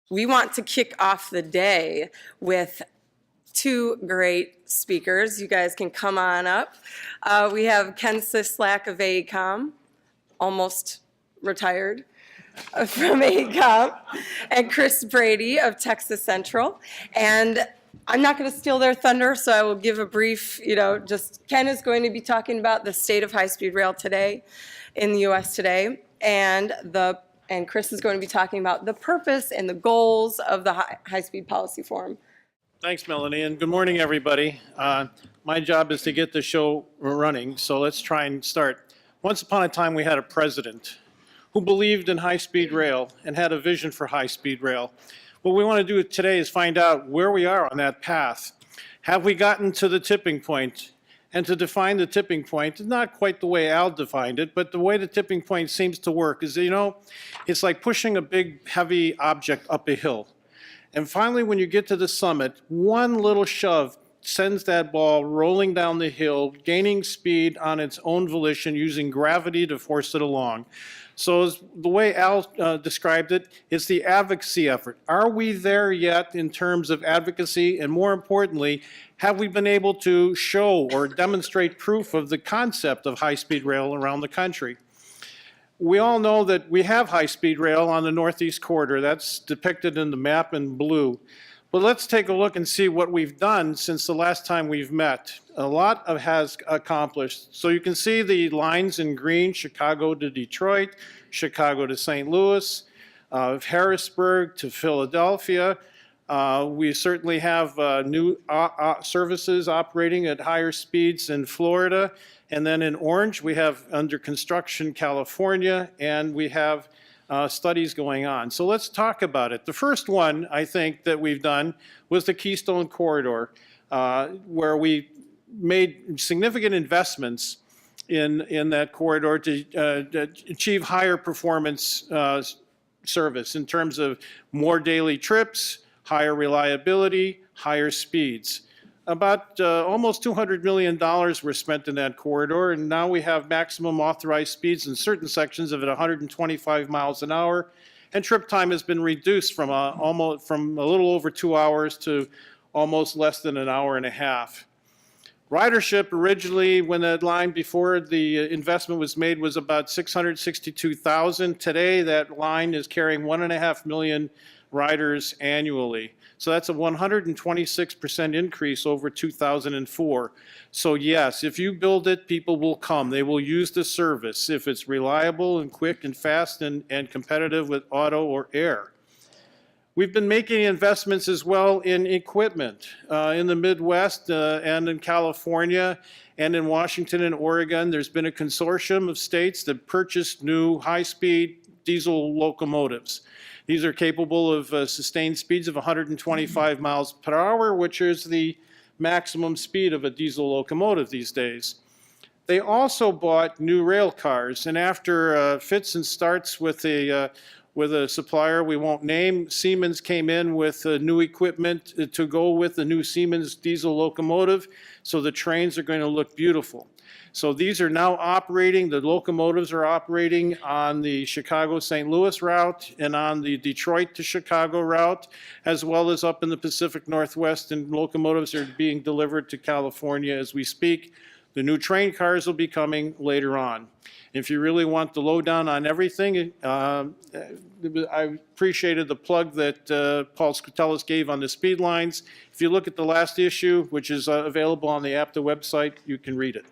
We want to kick off the day with two great speakers. You guys can come on up. We have Ken Sislak of AECOM, almost retired from AECOM, and Chris Brady of Texas Central. And I'm not going to steal their thunder, so I will give a brief, just Ken is going to be talking about the state of high-speed rail today in the U.S. today, and Chris is going to be talking about the purpose and the goals of the high-speed policy forum. Thanks, Melanie, and good morning, everybody. My job is to get the show running, so let's try and start. Once upon a time, we had a president who believed in high-speed rail and had a vision for high-speed rail. What we want to do today is find out where we are on that path. Have we gotten to the tipping point? And to define the tipping point, not quite the way Al defined it, but the way the tipping point seems to work is, it's like pushing a big, heavy object up a hill. And finally, when you get to the summit, one little shove sends that ball rolling down the hill, gaining speed on its own volition, using gravity to force it along. So the way Al described it, it's the advocacy effort. Are we there yet in terms of advocacy? And more importantly, have we been able to show or demonstrate proof of the concept of high-speed rail around the country? We all know that we have high-speed rail on the Northeast Corridor. That's depicted in the map in blue. But let's take a look and see what we've done since the last time we've met. A lot has accomplished. So you can see the lines in green: Chicago to Detroit, Chicago to St. Louis, Harrisburg to Philadelphia. We certainly have new services operating at higher speeds in Florida. And then in orange, we have under construction California, and we have studies going on. So let's talk about it. The first one, I think, that we've done was the Keystone Corridor, where we made significant investments in that corridor to achieve higher performance service in terms of more daily trips, higher reliability, higher speeds. About almost $200 million were spent in that corridor, and now we have maximum authorized speeds in certain sections of it 125 miles an hour, and trip time has been reduced from a little over 2 hours to almost less than an hour and a half. Ridership originally, when that line before the investment was made, was about 662,000. Today, that line is carrying 1.5 million riders annually. So that's a 126% increase over 2004. So yes, if you build it, people will come. They will use the service if it's reliable and quick and fast and competitive with auto or air. We've been making investments as well in equipment in the Midwest and in California and in Washington and Oregon. There's been a consortium of states that purchased new high-speed diesel locomotives. These are capable of sustained speeds of 125 miles per hour, which is the maximum speed of a diesel locomotive these days. They also bought new rail cars, and after fits and starts with a supplier we won't name, Siemens came in with new equipment to go with the new Siemens diesel locomotive, so the trains are going to look beautiful. So these are now operating, the locomotives are operating on the Chicago-St. Louis route and on the Detroit to Chicago route, as well as up in the Pacific Northwest, and locomotives are being delivered to California as we speak. The new train cars will be coming later on. If you really want the lowdown on everything, I appreciated the plug that Paul Skoutelis gave on the speed lines. If you look at the last issue, which is available on the APTA website, you can read it.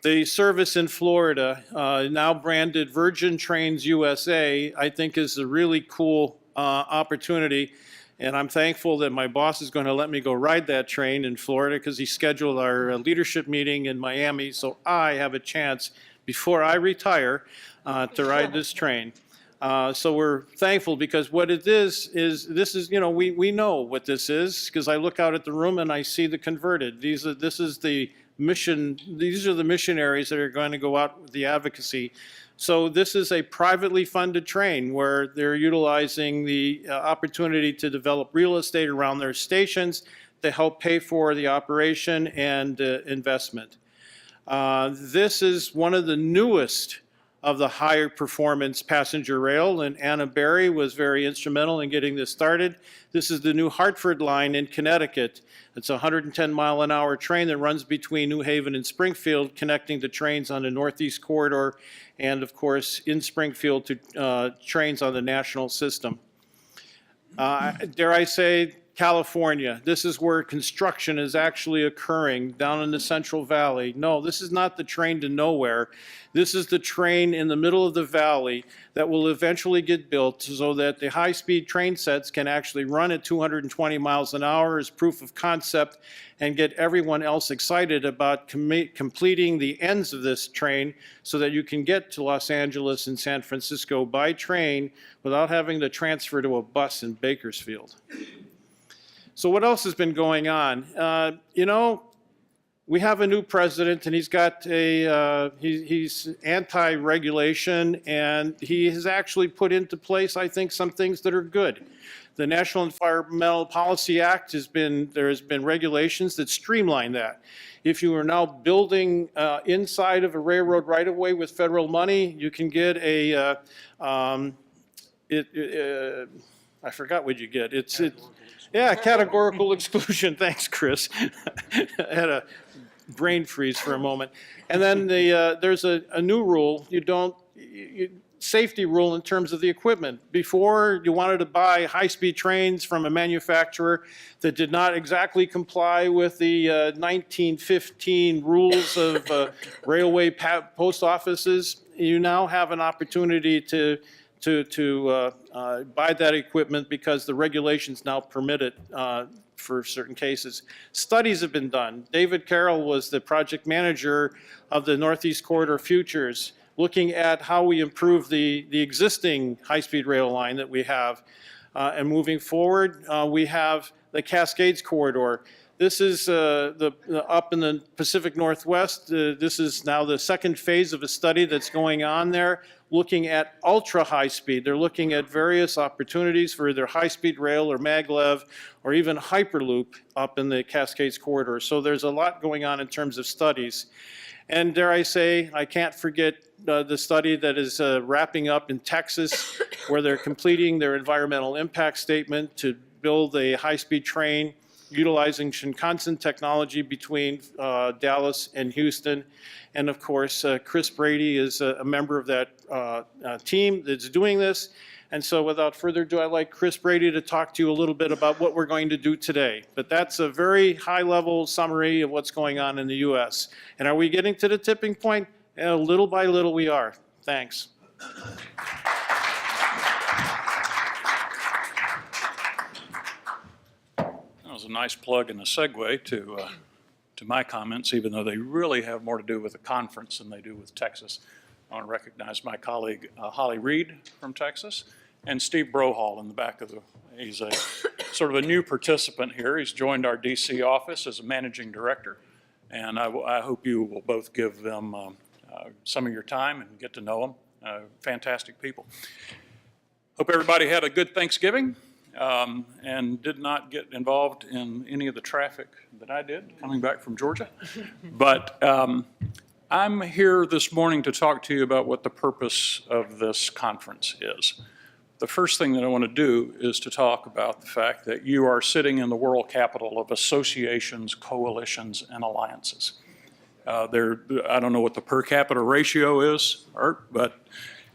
The service in Florida, now branded Virgin Trains USA, I think is a really cool opportunity. And I'm thankful that my boss is going to let me go ride that train in Florida because he scheduled our leadership meeting in Miami, so I have a chance before I retire to ride this train. So we're thankful because what it is this is, we know what this is because I look out at the room and I see the converted. These are the missionaries that are going to go out with the advocacy. So this is a privately funded train where they're utilizing the opportunity to develop real estate around their stations to help pay for the operation and investment. This is one of the newest of the higher performance passenger rail, and Anna Berry was very instrumental in getting this started. This is the New Hartford line in Connecticut. It's a 110-mile-an-hour train that runs between New Haven and Springfield, connecting the trains on the Northeast Corridor and, of course, in Springfield to trains on the national system. Dare I say, California. This is where construction is actually occurring down in the Central Valley. No, this is not the train to nowhere. This is the train in the middle of the valley that will eventually get built so that the high-speed train sets can actually run at 220 miles an hour as proof of concept and get everyone else excited about completing the ends of this train so that you can get to Los Angeles and San Francisco by train without having to transfer to a bus in Bakersfield. So what else has been going on? You know, we have a new president, and he's got he's anti-regulation, and he has actually put into place, I think, some things that are good. The National Environmental Policy Act there has been regulations that streamline that. If you are now building inside of a railroad right-of-way with federal money, you can get a, I forgot what you get. Yeah, categorical exclusion. Thanks, Chris. I had a brain freeze for a moment. And then there's a new rule. Safety rule in terms of the equipment. Before, you wanted to buy high-speed trains from a manufacturer that did not exactly comply with the 1915 rules of railway post offices. You now have an opportunity to buy that equipment because the regulations now permit it for certain cases. Studies have been done. David Carroll was the project manager of the Northeast Corridor Futures, looking at how we improve the existing high-speed rail line that we have. And moving forward, we have the Cascades Corridor. This is up in the Pacific Northwest. This is now the second phase of a study that's going on there, looking at ultra high speed. They're looking at various opportunities for either high-speed rail or maglev or even Hyperloop up in the Cascades Corridor. So there's a lot going on in terms of studies. And dare I say, I can't forget the study that is wrapping up in Texas, where they're completing their environmental impact statement to build a high-speed train utilizing Shinkansen technology between Dallas and Houston. And of course, Chris Brady is a member of that team that's doing this. And so without further ado, I'd like Chris Brady to talk to you a little bit about what we're going to do today. But that's a very high-level summary of what's going on in the U.S. And are we getting to the tipping point? Little by little we are. Thanks. That was a nice plug and a segue to my comments, even though they really have more to do with the conference than they do with Texas. I want to recognize my colleague Holly Reed from Texas and Steve Brohall in the back of he's a sort of a new participant here. He's joined our DC office as a managing director. And I hope you will both give them some of your time and get to know them. Fantastic people. Hope everybody had a good Thanksgiving. And did not get involved in any of the traffic that I did coming back from Georgia. But I'm here this morning to talk to you about what the purpose of this conference is. The first thing that I want to do is to talk about the fact that you are sitting in the world capital of associations, coalitions, and alliances. I don't know what the per capita ratio is, Art, but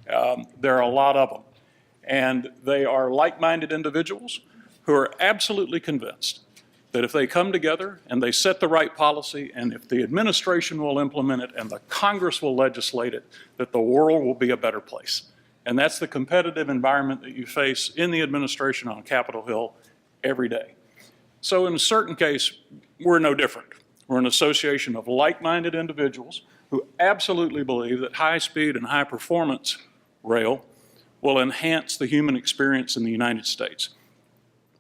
there are a lot of them. And they are like-minded individuals who are absolutely convinced that if they come together and they set the right policy, and if the administration will implement it and the Congress will legislate it, that the world will be a better place. And that's the competitive environment that you face in the administration on Capitol Hill every day. So in a certain case, we're no different. We're an association of like-minded individuals who absolutely believe that high-speed and high-performance rail will enhance the human experience in the United States.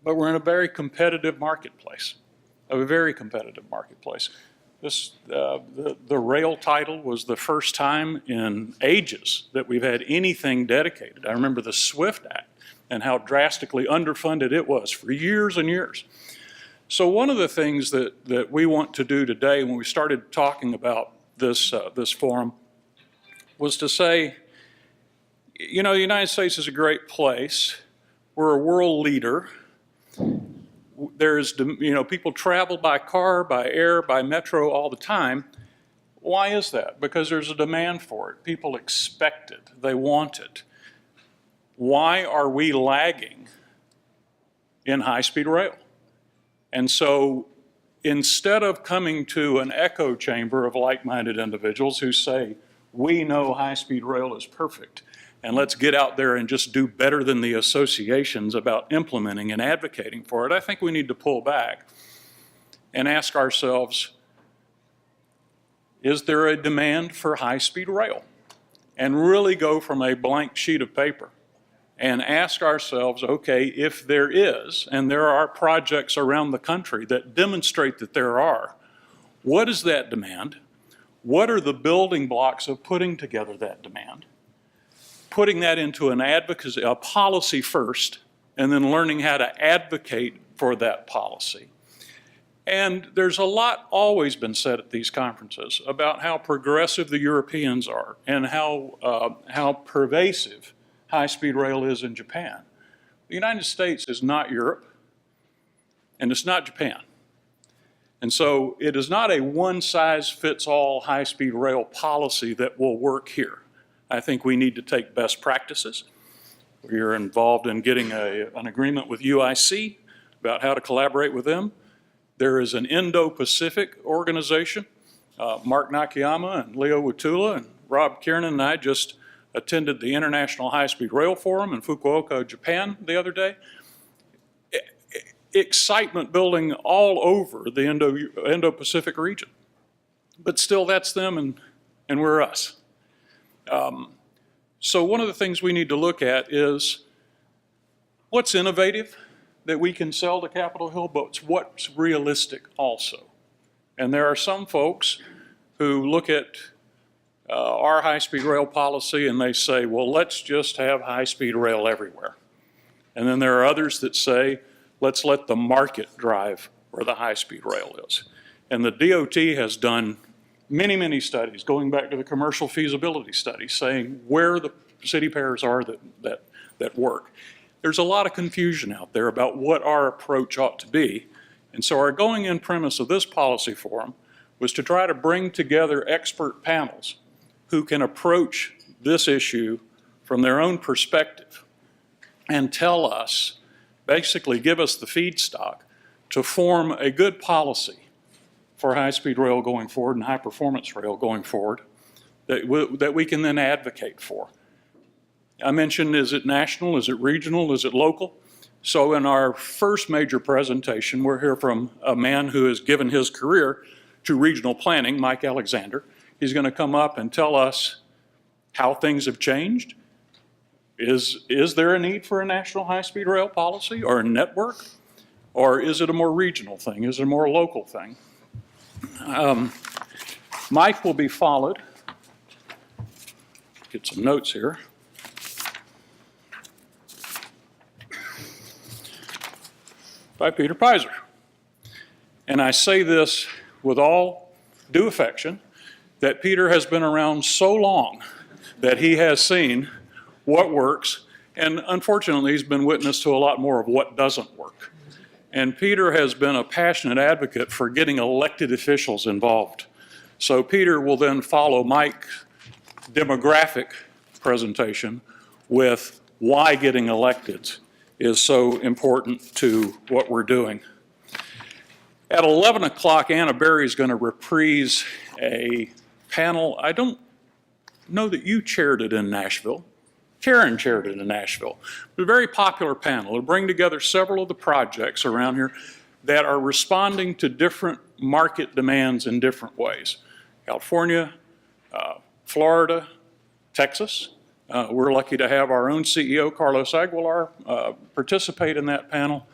But we're in a very competitive marketplace, a very competitive marketplace. The rail title was the first time in ages that we've had anything dedicated. I remember the SWIFT Act and how drastically underfunded it was for years and years. So one of the things that we want to do today when we started talking about this forum was to say, You know, the United States is a great place. We're a world leader. There's, you know, people travel by car, by air, by metro all the time. Why is that? Because there's a demand for it. People expect it. They want it. Why are we lagging in high-speed rail? And so instead of coming to an echo chamber of like-minded individuals who say, we know high-speed rail is perfect, and let's get out there and just do better than the associations about implementing and advocating for it, I think we need to pull back and ask ourselves, is there a demand for high-speed rail? And really go from a blank sheet of paper and ask ourselves, okay, if there is, and there are projects around the country that demonstrate that there are, what is that demand? What are the building blocks of putting together that demand? Putting that into an advocacy, a policy first, and then learning how to advocate for that policy. And there's a lot always been said at these conferences about how progressive the Europeans are and how pervasive high-speed rail is in Japan. The United States is not Europe, and it's not Japan. And so it is not a one-size-fits-all high-speed rail policy that will work here. I think we need to take best practices. We are involved in getting an agreement with UIC about how to collaborate with them. There is an Indo-Pacific organization. Mark Nakayama and Leo Watula and Rob Kiernan and I just attended the International High-Speed Rail Forum in Fukuoka, Japan the other day. Excitement building all over the Indo-Pacific region. But still, that's them and we're us. So one of the things we need to look at is what's innovative that we can sell to Capitol Hill, but what's realistic also. And there are some folks who look at our high-speed rail policy and they say, well, let's just have high-speed rail everywhere. And then there are others that say, let's let the market drive where the high-speed rail is. And the DOT has done many, many studies, going back to the commercial feasibility study, saying where the city pairs are that work. There's a lot of confusion out there about what our approach ought to be. And so our going-in premise of this policy forum was to try to bring together expert panels who can approach this issue from their own perspective and tell us, basically give us the feedstock to form a good policy for high-speed rail going forward and high-performance rail going forward that we can then advocate for. I mentioned, is it national, is it regional, is it local? So in our first major presentation, we'll hear from a man who has given his career to regional planning, Mike Alexander. He's going to come up and tell us how things have changed. Is there a need for a national high-speed rail policy or a network? Or is it a more regional thing? Is it a more local thing? Mike will be followed. Get some notes here. By Peter Pizer. And I say this with all due affection, that Peter has been around so long that he has seen what works, and unfortunately he's been witness to a lot more of what doesn't work. And Peter has been a passionate advocate for getting elected officials involved. So Peter will then follow Mike's demographic presentation with why getting elected is so important to what we're doing. At 11 o'clock, Anna Berry is going to reprise a panel. I don't know that you chaired it in Nashville. Karen chaired it in Nashville. It was a very popular panel. It'll bring together several of the projects around here that are responding to different market demands in different ways. California, Florida, Texas. We're lucky to have our own CEO, Carlos Aguilar, participate in that panel.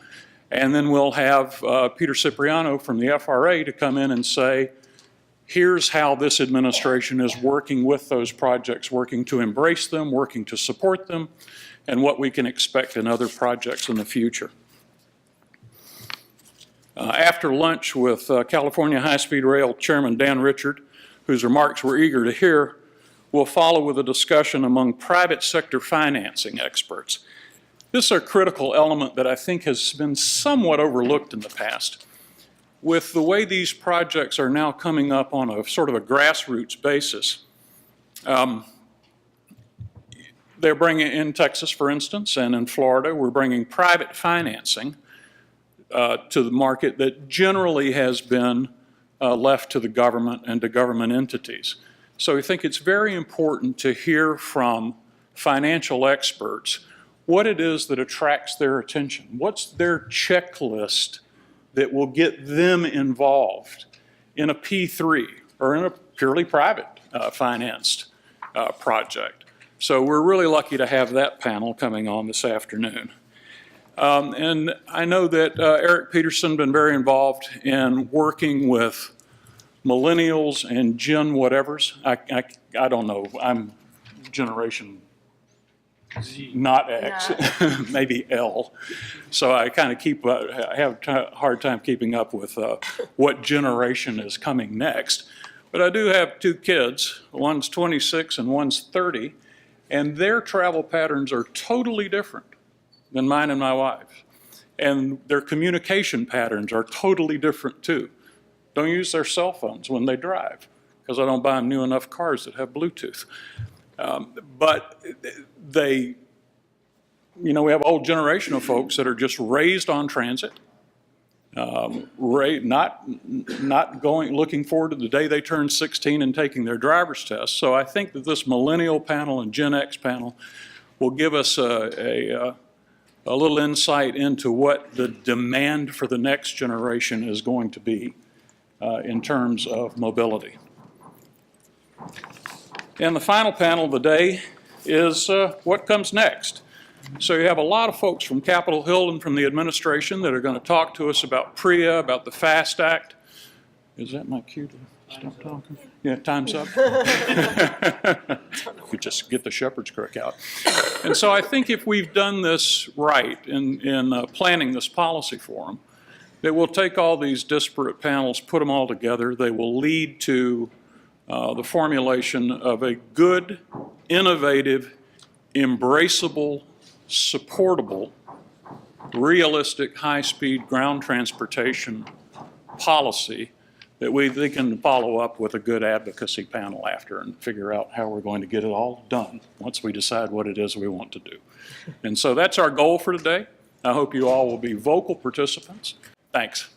And then we'll have Peter Cipriano from the FRA to come in and say, here's how this administration is working with those projects, working to embrace them, working to support them, and what we can expect in other projects in the future. After lunch with California High-Speed Rail Chairman Dan Richard, whose remarks we're eager to hear, We'll follow with a discussion among private sector financing experts. This is a critical element that I think has been somewhat overlooked in the past. With the way these projects are now coming up on a sort of a grassroots basis, they're bringing in Texas, for instance, and in Florida, we're bringing private financing to the market that generally has been left to the government and to government entities. So I think it's very important to hear from financial experts what it is that attracts their attention. What's their checklist that will get them involved in a P3 or in a purely private financed project. So we're really lucky to have that panel coming on this afternoon. And I know that Eric Peterson been very involved in working with millennials and Gen whatevers. I don't know, I'm generation not X, maybe L. So I kind of I have a hard time keeping up with what generation is coming next. But I do have two kids, one's 26 and one's 30, and their travel patterns are totally different than mine and my wife. And their communication patterns are totally different too. Don't use their cell phones when they drive, because I don't buy them new enough cars that have Bluetooth. But they, we have a whole generation of folks that are just raised on transit, not looking forward to the day they turn 16 and taking their driver's test. So I think that this millennial panel and Gen X panel will give us a little insight into what the demand for the next generation is going to be in terms of mobility. And the final panel of the day is what comes next. So you have a lot of folks from Capitol Hill and from the administration that are going to talk to us about PREA, about the FAST Act. Is that my cue to stop talking? Yeah, time's up. You just get the shepherd's crook out. And so I think if we've done this right in planning this policy forum, that we'll take all these disparate panels, put them all together. They will lead to the formulation of a good, innovative, embraceable, supportable, realistic, high-speed ground transportation policy that they can follow up with a good advocacy panel after and figure out how we're going to get it all done once we decide what it is we want to do. And so that's our goal for today. I hope you all will be vocal participants. Thanks.